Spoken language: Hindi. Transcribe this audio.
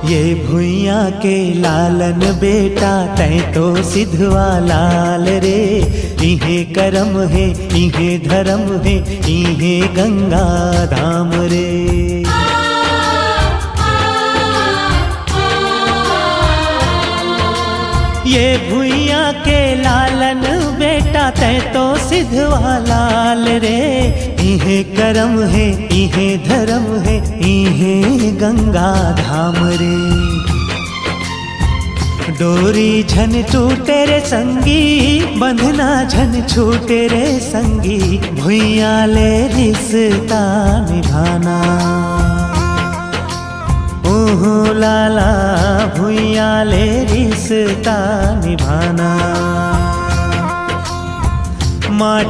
ये भुइयां के लालन बेटा तै तो सिधवा लाल रे। इहे करम है इहे धर्म है इहे गंगा धाम रे। ये भुइयां के लालन बेटा तै तो सिधवा लाल रे। इहे करम है इहे धर्म है इहे गंगा धाम रे। डोरी झन टूटे रे संगी बंधना झन छूटे रे संगी। भुइयां ले रिश्ता निभाना ओहो लाला भुइयां ले रिश्ता निभाना। माटी